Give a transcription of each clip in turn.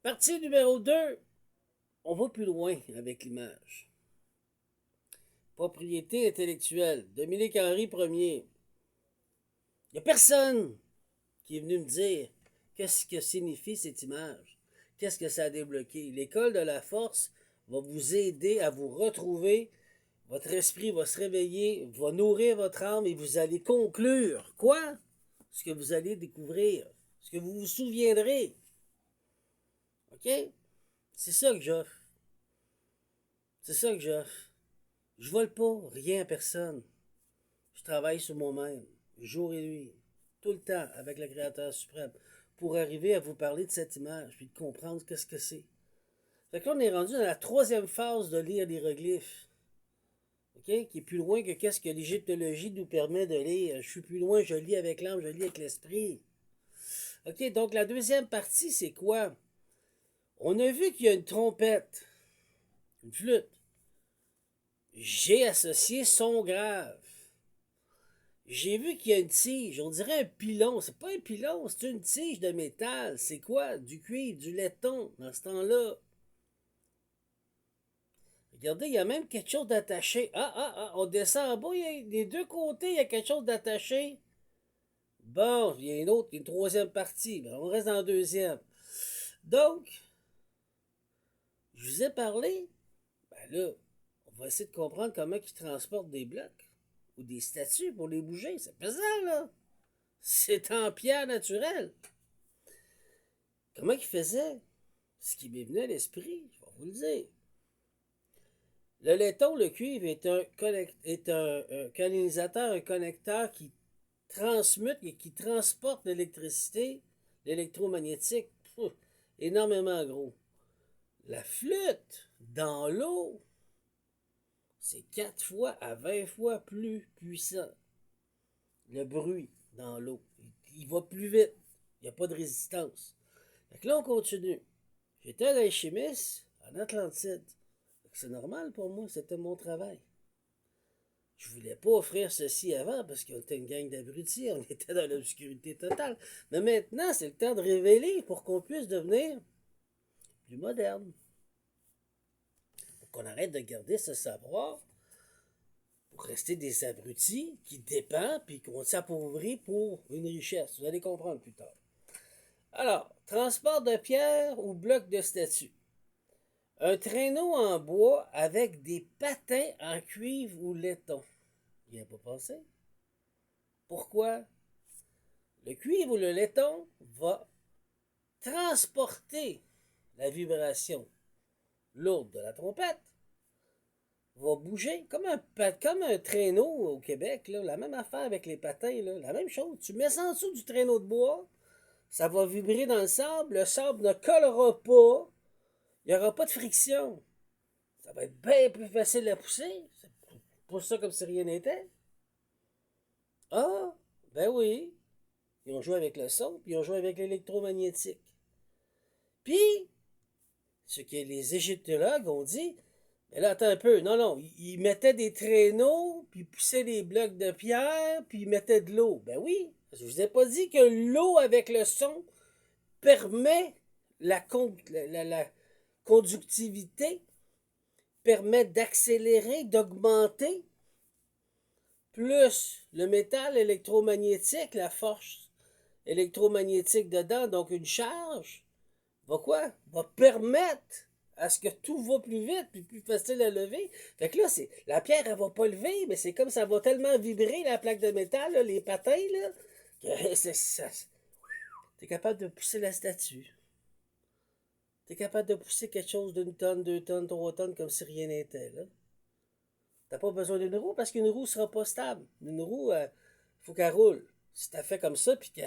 Partie numéro 2, on va plus loin avec l'image. Propriété intellectuelle. Dominique Henry Ier. Il n'y a personne qui est venu me dire qu'est-ce que signifie cette image. Qu'est-ce que ça a débloqué. L'école de la force va vous aider à vous retrouver. Votre esprit va se réveiller, va nourrir votre âme et vous allez conclure. Quoi? Ce que vous allez découvrir. Ce que vous vous souviendrez. OK? C'est ça que j'offre. C'est ça que j'offre. Je vole pas rien à personne. Je travaille sur moi-même, jour et nuit, tout le temps avec le Créateur suprême, pour arriver à vous parler de cette image, puis de comprendre qu'est-ce que c'est. Fait que là, on est rendu dans la troisième phase de lire l'hiéroglyphe, OK? Qui est plus loin que qu'est-ce que l'égyptologie nous permet de lire. Je suis plus loin, je lis avec l'âme, je lis avec l'esprit. OK, donc la deuxième partie, c'est quoi? On a vu qu'il y a une trompette, une flûte. J'ai associé son grave. J'ai vu qu'il y a une tige, on dirait un pilon. C'est pas un pilon, c'est une tige de métal. C'est quoi? Du cuivre, du laiton, dans ce temps-là. Regardez, il y a même quelque chose d'attaché. On descend en bas, des deux côtés, il y a quelque chose d'attaché. Bon, il y a une autre, une troisième partie. Ben, on reste dans la deuxième. Donc, je vous ai parlé. Ben là, on va essayer de comprendre comment ils transportent des blocs ou des statues pour les bouger. C'est pesant, là. C'est en pierre naturelle. Comment ils faisaient? Ce qui m'est venu à l'esprit, je vais vous le dire. Le laiton, le cuivre, est un canalisateur, un connecteur qui transmute et qui transporte l'électricité, l'électromagnétique, énormément gros. La flûte, dans l'eau, c'est 4 fois à 20 fois plus puissant. Le bruit dans l'eau. Il va plus vite. Il n'y a pas de résistance. Fait que là, on continue. J'étais un alchimiste en Atlantide. C'est normal pour moi, c'était mon travail. Je voulais pas offrir ceci avant parce qu'on était une gang d'abrutis, on était dans l'obscurité totale. Mais maintenant, c'est le temps de révéler pour qu'on puisse devenir plus moderne. Pour qu'on arrête de garder ce savoir pour rester des abrutis qui dépendent puis qu'on s'appauvrit pour une richesse. Vous allez comprendre plus tard. Alors, transport de pierre ou bloc de statue. Un traîneau en bois avec des patins en cuivre ou laiton. Il n'y a pas pensé. Pourquoi? Le cuivre ou le laiton va transporter la vibration lourde de la trompette, va bouger comme un traîneau au Québec, là, la même affaire avec les patins, là, la même chose. Tu mets ça en dessous du traîneau de bois, ça va vibrer dans le sable ne collera pas, il n'y aura pas de friction. Ça va être bien plus facile à pousser. C'est pour ça comme si rien n'était. Ah, ben oui. Ils ont joué avec le son, puis ils ont joué avec l'électromagnétique. Puis, ce que les égyptologues ont dit, mais là, attends un peu, non, non, ils mettaient des traîneaux, puis ils poussaient des blocs de pierre, puis ils mettaient de l'eau. Ben oui, je vous ai pas dit que l'eau avec le son permet la conductivité, permet d'accélérer, d'augmenter, plus le métal électromagnétique, la force électromagnétique dedans, donc une charge, va quoi? Va permettre à ce que tout va plus vite, puis plus facile à lever. Fait que là, la pierre, elle va pas lever, mais c'est comme ça va tellement vibrer la plaque de métal, là, les patins, là, que t'es capable de pousser la statue. T'es capable de pousser quelque chose d'une tonne, 2 tonnes, 3 tonnes, comme si rien n'était, là. T'as pas besoin d'une roue parce qu'une roue sera pas stable. Une roue, faut qu'elle roule. Si t'as fait comme ça, puis que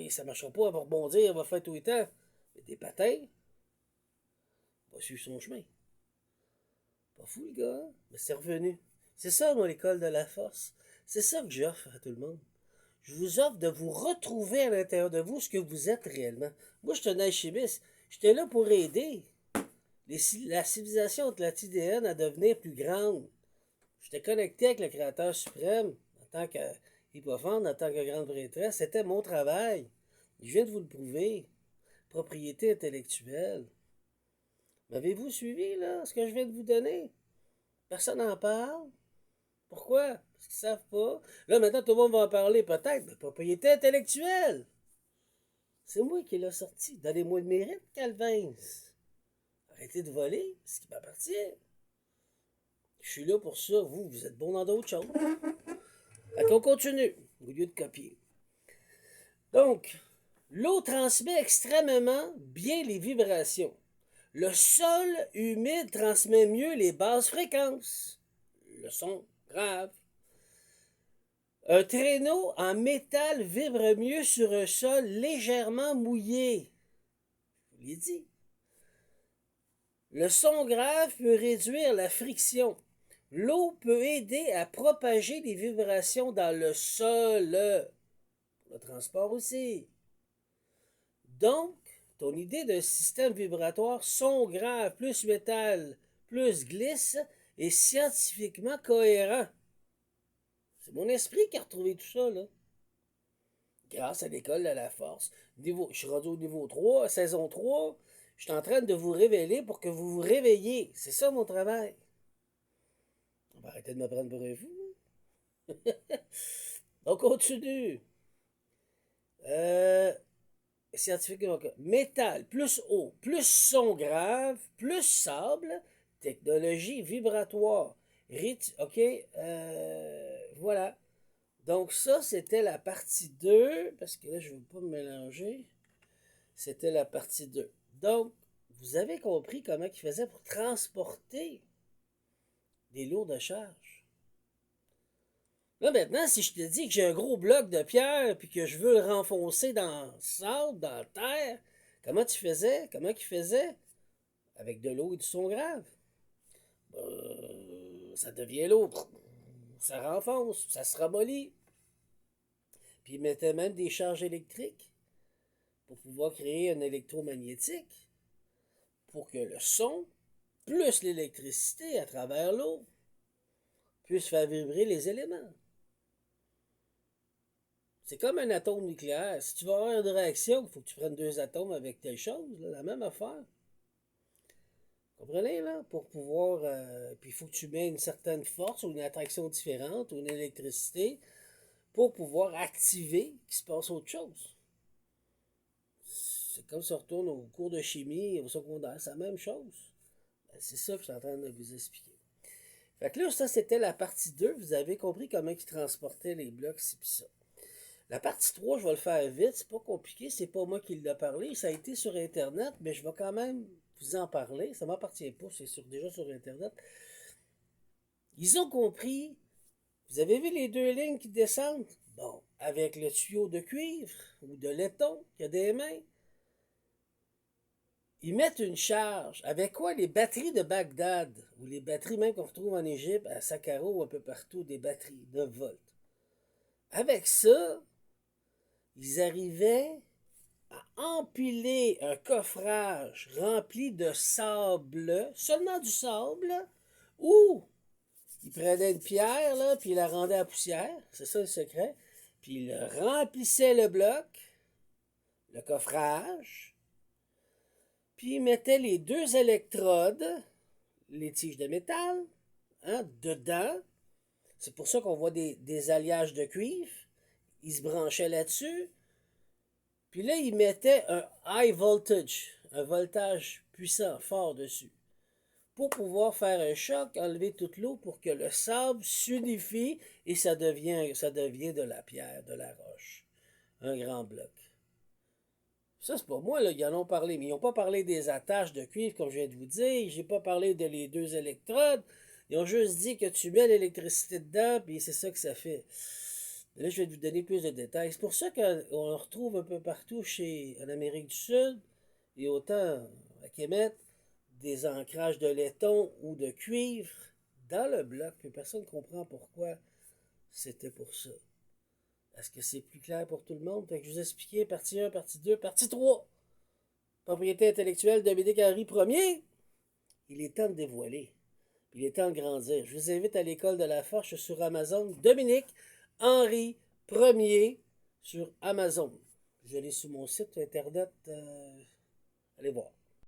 ça marchera pas, elle va rebondir, elle va faire tout le temps. Mais des patins, va suivre son chemin. Pas fou, le gars, hein? Mais c'est revenu. C'est ça, moi, l'école de la force. C'est ça que j'offre à tout le monde. Je vous offre de vous retrouver à l'intérieur de vous ce que vous êtes réellement. Moi, je suis un alchimiste. J'étais là pour aider la civilisation atlantidienne à devenir plus grande. J'étais connecté avec le Créateur suprême en tant qu'hippofante, en tant que grande prêtresse. C'était mon travail. Je viens de vous le prouver. propriété intellectuelle. M'avez-vous suivi, là, ce que je viens de vous donner? Personne n'en parle. Pourquoi? Parce qu'ils ne savent pas. Là, maintenant, tout le monde va en parler, peut-être, mais propriété intellectuelle. C'est moi qui l'ai sorti. Donnez-moi le mérite, Calvin. Arrêtez de voler ce qui m'appartient. Je suis là pour ça. Vous êtes bon dans d'autres choses. Fait qu'on continue, au lieu de copier. Donc, l'eau transmet extrêmement bien les vibrations. Le sol humide transmet mieux les basses fréquences. Le son grave. Un traîneau en métal vibre mieux sur un sol légèrement mouillé. Je vous l'ai dit. Le son grave peut réduire la friction. L'eau peut aider à propager les vibrations dans le sol. Le transport aussi. Donc, ton idée d'un système vibratoire son grave plus métal plus glisse est scientifiquement cohérent. C'est mon esprit qui a retrouvé tout ça, là. Grâce à l'école de la force. Je suis rendu au niveau 3, saison 3. Je suis en train de vous révéler pour que vous vous réveillez. C'est ça mon travail. On va arrêter de me prendre pour un fou. On continue. Scientifiquement, métal, plus eau, plus son grave, plus sable, technologie vibratoire. OK, voilà. Donc ça, c'était la partie 2, parce que là, je ne veux pas me mélanger. C'était la partie 2. Donc, vous avez compris comment il faisait pour transporter des lourdes charges. Là, maintenant, si je te dis que j'ai un gros bloc de pierre puis que je veux le renfoncer dans le sable, dans la terre, comment tu faisais? Comment qu'il faisait? Avec de l'eau et du son grave. Ça devient lourd. Ça renfonce, ça se ramollit. Puis il mettait même des charges électriques pour pouvoir créer un électromagnétique pour que le son, plus l'électricité à travers l'eau, puisse faire vibrer les éléments. C'est comme un atome nucléaire. Si tu veux avoir une réaction, il faut que tu prennes deux atomes avec telle chose, là, la même affaire. Comprenez, là? Pour pouvoir... puis il faut que tu mets une certaine force ou une attraction différente ou une électricité pour pouvoir activer qu'il se passe autre chose. C'est comme si on retourne au cours de chimie, au secondaire, c'est la même chose. Ben, c'est ça que je suis en train de vous expliquer. Fait que là, ça, c'était la partie 2. Vous avez compris comment ils transportaient les blocs, ci pis ça. La partie 3, je vais le faire vite, c'est pas compliqué, c'est pas moi qui l'ai parlé, ça a été sur Internet, mais je vais quand même vous en parler. Ça m'appartient pas, c'est déjà sur Internet. Ils ont compris. Vous avez vu les deux lignes qui descendent? Bon, avec le tuyau de cuivre ou de laiton qui a des mains. Ils mettent une charge. Avec quoi? Les batteries de Bagdad, ou les batteries même qu'on retrouve en Égypte, à Saqqara, un peu partout, des batteries de volts. Avec ça, ils arrivaient à empiler un coffrage rempli de sable, seulement du sable, ou ils prenaient une pierre, là, puis ils la rendaient à poussière, c'est ça le secret, puis ils remplissaient le bloc, le coffrage, puis ils mettaient les deux électrodes, les tiges de métal, dedans. C'est pour ça qu'on voit des alliages de cuivre. Ils se branchaient là-dessus. Puis là, ils mettaient un high voltage, un voltage puissant, fort dessus, pour pouvoir faire un choc, enlever toute l'eau pour que le sable s'unifie et ça devient de la pierre, de la roche. Un grand bloc. Ça, c'est pas moi, là, ils en ont parlé, mais ils n'ont pas parlé des attaches de cuivre, comme je viens de vous dire. J'ai pas parlé de les deux électrodes. Ils ont juste dit que tu mets l'électricité dedans, puis c'est ça que ça fait. Mais là, je vais vous donner plus de détails. C'est pour ça qu'on retrouve un peu partout en Amérique du Sud, et autant à Québec, des ancrages de laiton ou de cuivre dans le bloc, mais personne ne comprend pourquoi c'était pour ça. Est-ce que c'est plus clair pour tout le monde? Fait que je vous ai expliqué partie 1, partie 2, partie 3. Propriété intellectuelle de Dominique Henry Ier. Il est temps de dévoiler. Il est temps de grandir. Je vous invite à l'école de la force sur Amazon. Dominique Henry Ier sur Amazon. Je l'ai sur mon site internet. allez voir.